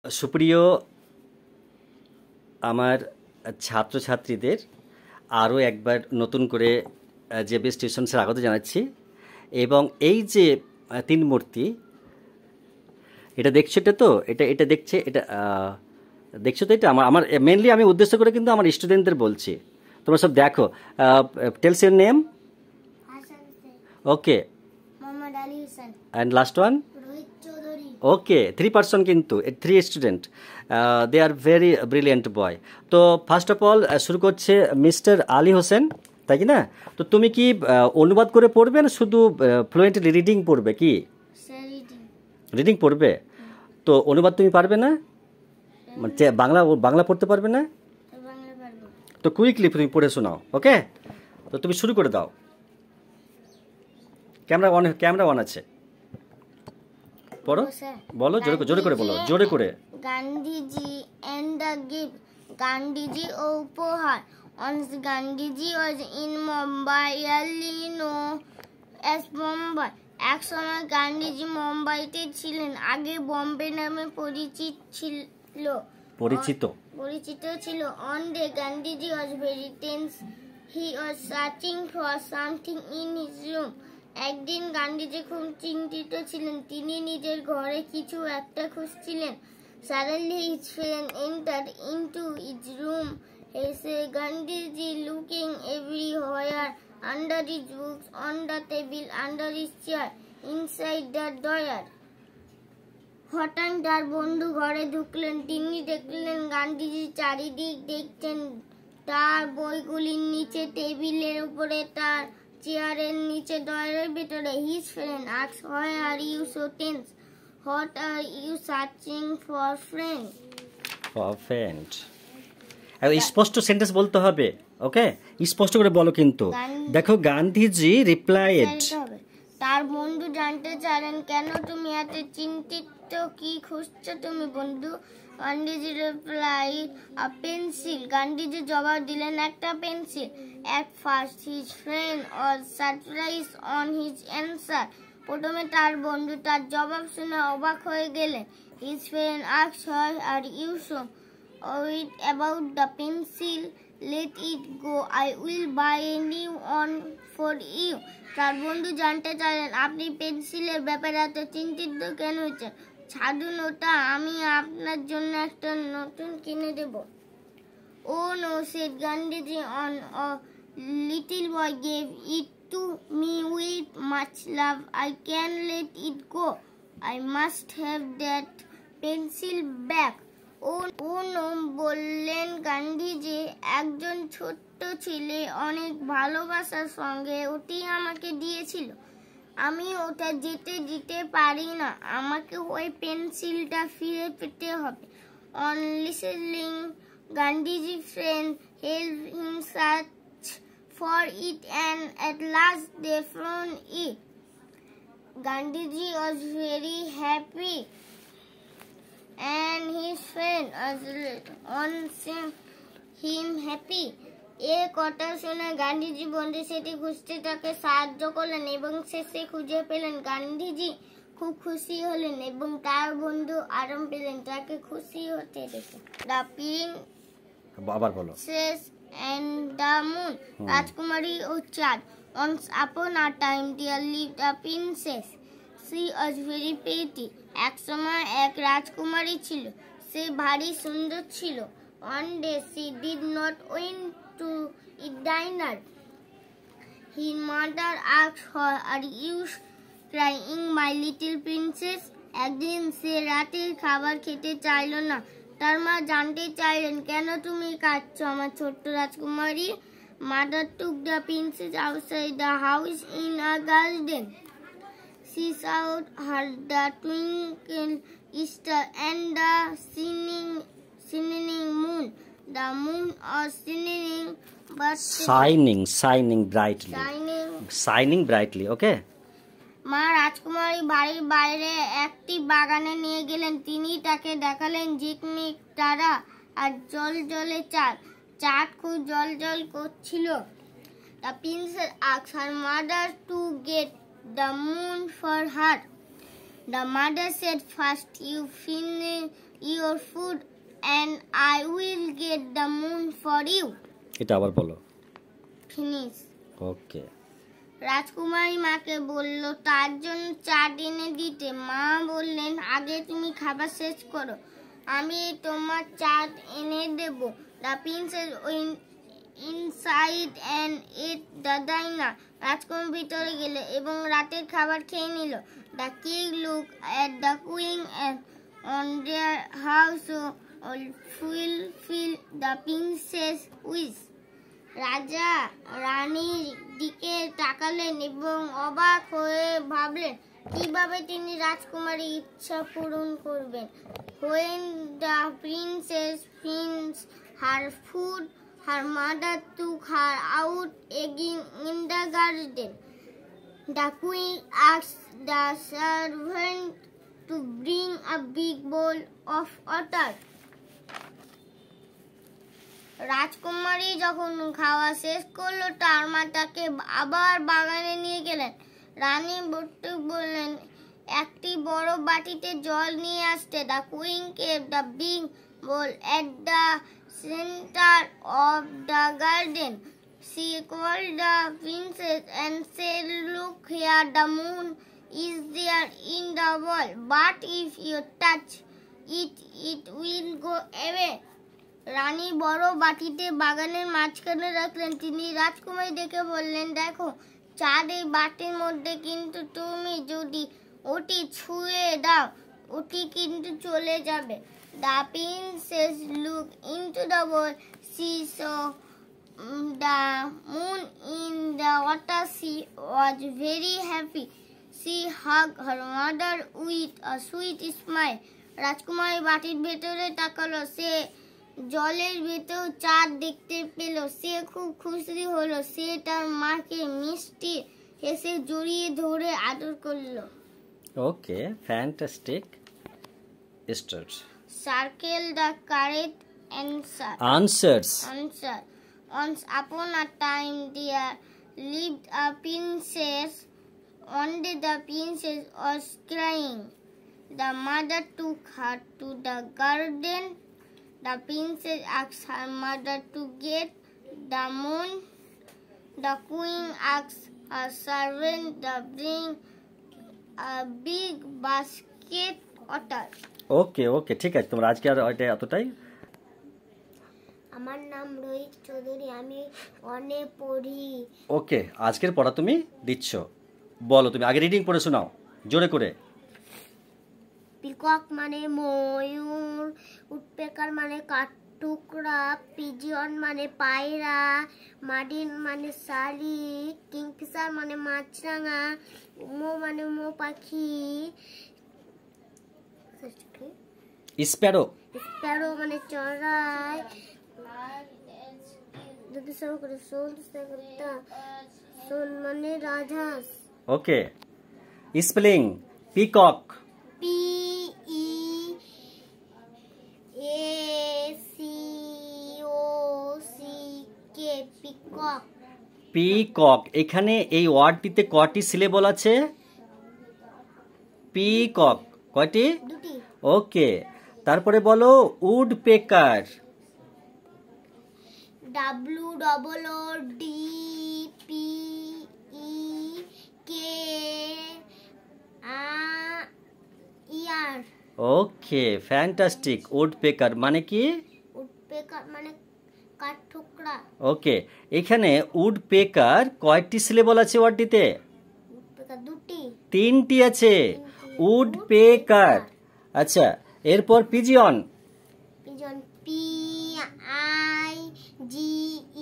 সুপ্রিয় আমার ছাত্রছাত্রীদের আরও একবার নতুন করে জেবিএস টিউশনসে স্বাগত জানাচ্ছি। এবং এই যে তিন মূর্তি এটা দেখছো, এটা তো এটা এটা দেখছে এটা দেখছো তো, এটা আমার আমার মেনলি আমি উদ্দেশ্য করে কিন্তু আমার স্টুডেন্টদের বলছি, তোমরা সব দেখো। Tells your name? Okay, and last one? Okay, 3 person, কিন্তু 3 student, they are very brilliant boy. তো ফার্স্ট অফ অল শুরু করছে মিস্টার আলী হোসেন, তাই কি না? তো তুমি কি অনুবাদ করে পড়বে না শুধু ফ্লুয়েন্টলি রিডিং পড়বে? কি রিডিং পড়বে? তো অনুবাদ তুমি পারবে না? মানে বাংলা বাংলা পড়তে পারবে না? তো কুইকলি তুমি পড়ে শোনাও, ওকে? তো তুমি শুরু করে দাও। ক্যামেরা অন আছে, পড়ো, বলো, জোরে করে বলো, জোরে করে। Gandhiji and the gift. Gandhiji ও উপহার। Once Gandhiji was in Mumbai, early known as Mumbai. এক সময় গান্ধীজি মুম্বাইতে ছিলেন, আগে বম্বে নামে পরিচিত ছিল। On day Gandhiji was very tense. He was searching for something in his room. একদিন গান্ধীজি খুব চিন্তিত ছিলেন, তিনি নিজের ঘরে কিছু একটা খুঁজছিলেন। Suddenly his friend entered into his room. He said, Gandhiji, looking everywhere, under his books, on the table, under his chair, inside the drawer. হঠাৎ তার বন্ধু ঘরে ঢুকলেন। তিনি দেখলেন গান্ধীজি চারিদিক দেখছেন, তার বইগুলির নিচে, টেবিলের উপরে, তার চেয়ারের নিচে, ড্রয়ারের ভিতরে। His friend asked, Why are you so tense? What are you searching for, friend? For friend. স্পষ্ট সেন্টেন্স বলতে হবে, ওকে? স্পষ্ট করে বলো কিন্তু। দেখো, গান্ধীজি রিপ্লাইড। তার বন্ধু জানতে চাইলেন, কেন তুমি এত চিন্তিত, কি খুঁজছো তুমি বন্ধু? Gandhiji replied, a pencil. Gandhiji জবাব দিলেন, একটা pencil. At first his friend was surprised on his answer. প্রথমে তার বন্ধু তার জবাব শুনে অবাক হয়ে গেলেন। His friend asked, Why are you so worried about the pencil? Let it go. I will buy a new one for you. তার বন্ধু জানতে চাইলেন, আপনি পেন্সিলের ব্যাপারে এত চিন্তিত কেন হচ্ছেন? ছাড়ুন ওটা, আমি আপনার জন্য একটা নতুন কিনে দেব। Oh no, said Gandhiji, on a little boy gave it to me with much love. I can't let it go. I must have that pencil back. Oh no, বললেন গান্ধীজি, একজন ছোট্ট ছেলে অনেক ভালোবাসার সঙ্গে ওটি আমাকে দিয়েছিল। আমি ওটা যেতে দিতে পারি না, আমাকে ওই পেন্সিলটা ফিরে পেতে হবে। On listening, Gandhiji's friend helped him search for it, and at last they found it. Gandhiji was very happy, and his friend was on him happy. এই কথা শুনে গান্ধীজি বন্ধু সেটি খুঁজতে তাকে সাহায্য করলেন এবং শেষে খুঁজে পেলেন। গান্ধীজি খুব খুশি হলেন এবং তার বন্ধু আরাম পেলেন তাকে খুশি হতে দেখে। The princess and the moon. রাজকুমারী ও চাঁদ। Once upon a time there lived a princess. She was very pretty. এক সময় এক রাজকুমারী ছিল, সে ভারী সুন্দর ছিল। One day she did not went to eat dinner. Her mother asked her, Are you crying, my little princess? একদিন সে রাতের খাবার খেতে চাইল না। তার মা জানতে চাইলেন, কেন তুমি কাঁদছো আমার ছোট্ট রাজকুমারী? Mother took the princess outside the house in a garden. She saw her the twinkling star and the shining moon. The moon was shining, but shining brightly, okay? মা রাজকুমারী বাড়ির বাইরে একটি বাগানে নিয়ে গেলেন। তিনি তাকে দেখালেন ঝিকমিক তারা আর জলজলে চাঁদ। চাঁদ খুব জলজল করছিল। The princess asked her mother to get the moon for her. The mother said, First you finish your food and I will get the moon for you. এটা আবার বলো। Finish. ওকে। রাজকুমারী মাকে বলল তার জন্য চাট এনে দিতে। মা বললেন আগে তুমি খাবার শেষ করো, আমি তোমার চাট এনে দেব। The princess went inside and ate the dinner. রাজকুমার ভিতরে গেল এবং রাতের খাবার খেয়ে নিল। The king look at the queen and on their house fulfil the princess wish. রাজা রানীর দিকে তাকালেন এবং অবাক হয়ে ভাবলেন কিভাবে তিনি রাজকুমারীর ইচ্ছা পূরণ করবেন। When the princess finished her food, her mother took her out again in the garden. The queen asked the servant to bring a big bowl of water. রাজকুমারী যখন খাওয়া শেষ করলো তার মা তাকে আবার বাগানে নিয়ে গেলেন। রানী বললেন একটি বড় বাটিতে জল নিয়ে আসতে। The queen kept the big bowl at the center of the garden. She called the princess and said, "Look here, the moon is there in the bowl, but if you touch it, it will go away." রানী বড় বাটিতে বাগানের মাঝখানে রাখলেন। তিনি রাজকুমারী দেখে বললেন, দেখো চাঁদ এই বাটির মধ্যে, কিন্তু তুমি যদি ওটি ছুঁয়ে দাও ওটি কিন্তু চলে যাবে। The princess look into the bowl. She saw the moon in the water. She was very happy. She hugged her mother with a sweet smile. রাজকুমারী বাটির ভেতরে তাকালো, সে জলের ভেতর চাঁদ দেখতে পেল। সে খুব খুশি হলো। সে তার মাকে মিষ্টি হেসে জড়িয়ে ধরে আদর করলো। Okay, fantastic. Start. Circle the correct answer. Answers. Once upon a time there lived a princess. One day the princess was crying. The mother took her to the garden. The princess asked her mother to get the moon. The queen asked her servant to bring a big basket water. ওকে ওকে, ঠিক আছে, তোমরা আজকে আর ওইটা এতটাই। আমার নাম রোহিত চৌধুরী, আমি অনেক পড়ি। ওকে, আজকের পড়া তুমি দিচ্ছ, বলো তুমি আগে রিডিং পড়ে শোনাও জোরে করে। পিকক মানে ময়ূর, উডপেকার মানে কাঠঠোকরা, পিজিয়ন মানে পায়রা, মার্টিন মানে শালিক, কিংফিশার মানে মাছরাঙা, মো মানে মো পাখি, স্প্যারো মানে চড়াই, সোন মানে রাজহাঁস। ওকে, স্পেলিং পিকক। পিকক। পিকক। এখানে এই ওয়ার্ডটিতে কয়টি সিলেবল আছে? পিকক কয়টি? দুটি। ওকে, তারপরে বলো woodpecker. WOODPEKER। Okay, fantastic. Woodpecker মানে কি? উডপেকার মানে কাঠঠোকরা। ওকে, এখানে উড পেকার কয়টি সিলেবল আছে ওয়ার্ডটিতে? দুটি। তিনটি আছে। Woodpecker. আচ্ছা, এরপর pigeon. Pigeon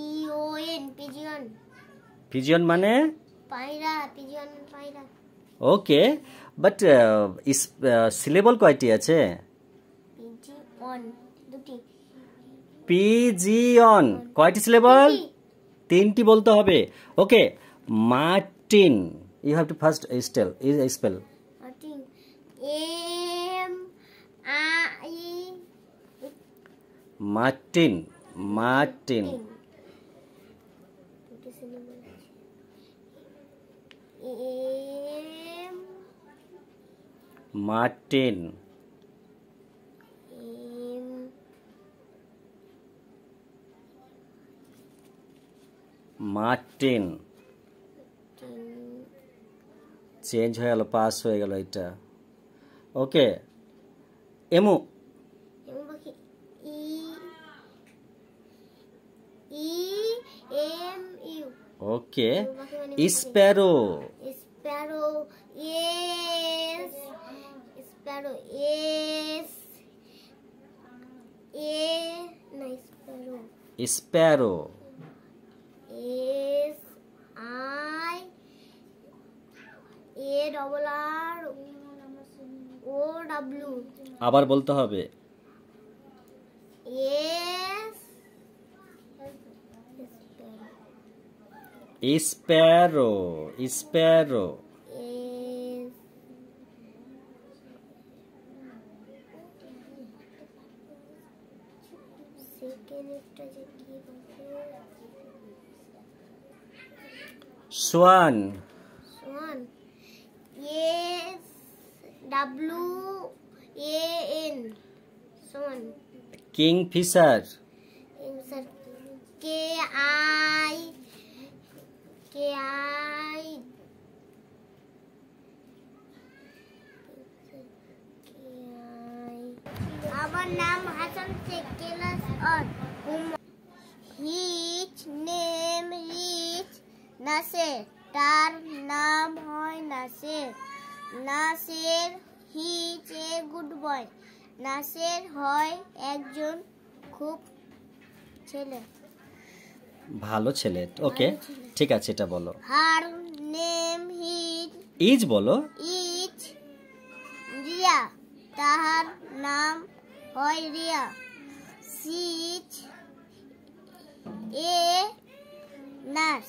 PIGEON। Pigeon. Pigeon মানে পায়রা। পিজিয়ন পায়রা। ওকে, বাট সিলেবল কয়টি আছে? পিজিয়ন দুটি। পিজিয়ন কয়টি সিলেবল? তিনটি বলতে হবে। Okay, Martin, you have to first spell. Martin Martin. Martin. Martin. Martin, change হয়ে গেল, পাস হয়ে গেল এটা। ওকে, এমু, এমু পাখি E M U. Okay, sparrow, sparrow S, sparrow S A না, sparrow sparrow, S I A double R O W. আবার বলতে হবে, এস স্প্যারো, স্প্যারো, এস সেকেন্ডটা যে কি হবে, swan, swan S W A N, swan. Kingfisher, K I আমার নাম Hasan Sheikh, class on. His name rich Naser, তার নাম হয় Naser. Naser his a good boy, Naser হয় একজন খুব ছেলে, ভালো ছেলে। ওকে, ঠিক আছে, এটা বলো। হার নেম হিজ ইজ বলো, ইজ রিয়া, তাহার নাম হয় রিয়া। সিজ এ নার্স,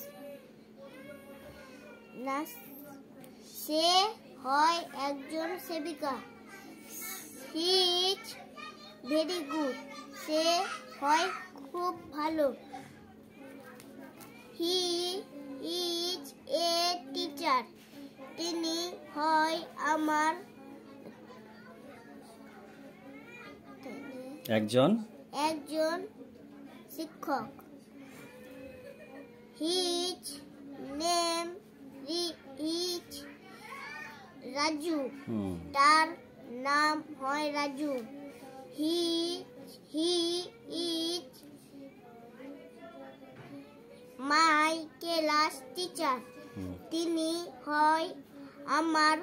নার্স সে হয় একজন সেবিকা। সিজ ভেরি গুড, সে হয় খুব ভালো। হি ইজ এ টিচার, তিনি হয় আমার একজন শিক্ষক। হিজ নেম ইজ রাজু, তার নাম হয় Raju. He is my class teacher, তিনি হয় আমার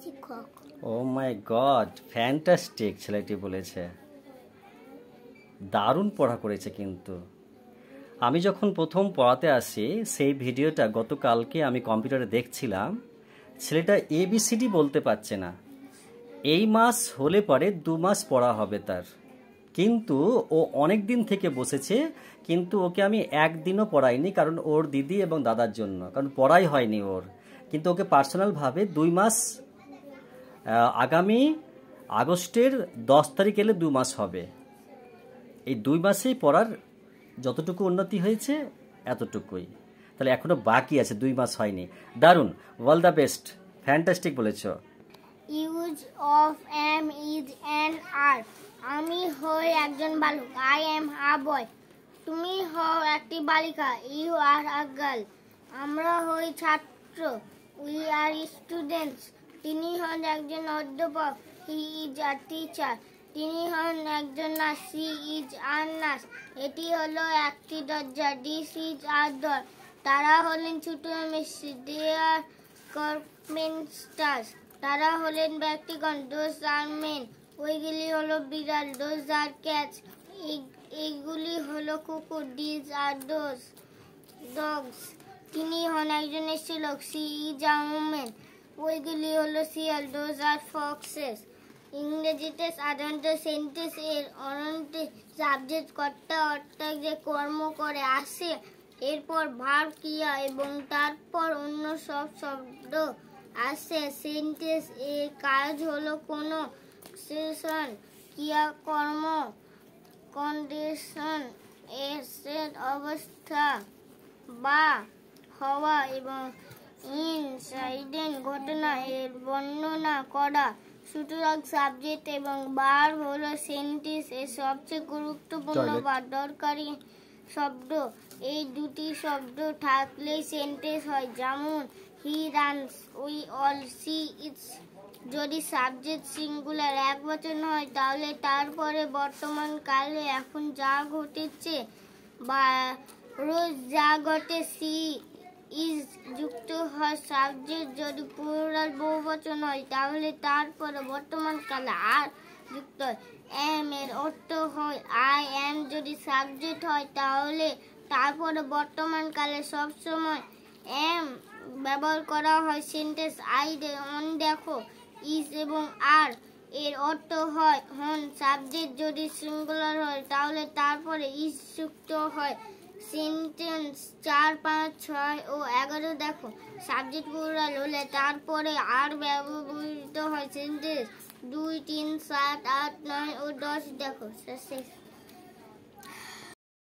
শিক্ষক। ও মাই গড, ফ্যান্টাস্টিক, ছেলেটি বলেছে। দারুণ পড়া করেছে। কিন্তু আমি যখন প্রথম পড়াতে আসি, সেই ভিডিওটা গতকালকে আমি কম্পিউটারে দেখছিলাম, ছেলেটা এবিসিডি বলতে পারছে না। এই মাস হলে পরে 2 মাস পড়া হবে তার, কিন্তু ও অনেক দিন থেকে বসেছে, কিন্তু ওকে আমি একদিনও পড়াইনি, কারণ ওর দিদি এবং দাদার জন্য, কারণ পড়াই হয়নি ওর। কিন্তু ওকে পার্সোনালভাবে 2 মাস, আগামী আগস্টের 10 তারিখ এলে 2 মাস হবে। এই 2 মাসেই পড়ার যতটুকু উন্নতি হয়েছে এতটুকুই, তাহলে এখনো বাকি আছে, 2 মাস হয়নি। দারুণ, অল দ্য বেস্ট, ফ্যান্টাস্টিক বলেছ। Use of am is an art, আমি হই একজন বালক, আই এম আ বয়। তুমি হও একটি বালিকা, ইউ আর আ গার্ল। আমরা হই ছাত্র, উই আর স্টুডেন্টস। তিনি হন একজন অধ্যাপক, হি ইজ আ টিচার। তিনি হন একজন nurse, she is a nurse. এটি হলো একটি দরজা, দিস ইজ আর ডোর। তারা হলেন ছোট মেশি, দে আর কার্পেন্টার্স। তারা হলেন ব্যক্তিগণ, দোজ আর মেন। ওইগুলি হলো বিড়াল, দোজ আর ক্যাটস। এইগুলি হলো কুকুর, দিজ আর ডগস। তিনি হন একজন স্ত্রীলোক, সি ইজ আ ওম্যান। ওইগুলি হলো শিয়াল, দোজ আর ফক্সেস। ইংরেজিতে সাধারণত সেন্টেন্স এর অন্তে সাবজেক্ট, কর্তা, অর্থাৎ যে কর্ম করে আসে, এরপর ভার্ব, ক্রিয়া এবং তারপর অন্য সব শব্দ আসে। সেন্টেন্স এর কাজ হলো কোনো সেশন, ক্রিয়াকর্ম, কন্ডিশন এর সেট অবস্থা বা হওয়া এবং ইনসাইডেন্ট ঘটনা এর বর্ণনা করা। সুতরাং সাবজেক্ট এবং ভার্ব হলো সেন্টেন্স এর সবচেয়ে গুরুত্বপূর্ণ বা দরকারি শব্দ, এই দুটি শব্দ থাকলেই সেন্টেন্স হয়, যেমন he runs, we all she eats. যদি সাবজেক্ট সিঙ্গুলার একবচন হয় তাহলে তারপরে বর্তমান কালে এখন যা ঘটেছে বা রোজ যা ঘটে সি ইজ যুক্ত হয় সাবজেক্ট। যদি প্লুরাল বহুবচন হয় তাহলে তারপরে বর্তমান কালে আর যুক্ত হয়। এম এর অর্থ হয় আই এম। যদি সাবজেক্ট হয় তাহলে তারপরে বর্তমান কালে সবসময় এম ব্যবহার করা হয়। সেন্টেন্স আই অন দেখো, ইজ এবং আর এর অর্থ হয় হন সাবজেক্ট। যদি সিঙ্গুলার হয় তাহলে তারপরে ইজ যুক্ত হয়। সেন্টেন্স 4, 5, 6 ও 11 দেখো, সাবজেক্ট প্লুরাল হলে তারপরে আর ব্যবহৃত হয়। সেন্টেন্স 2, 3, 7, 8, 9 ও 10 দেখো। শেষ।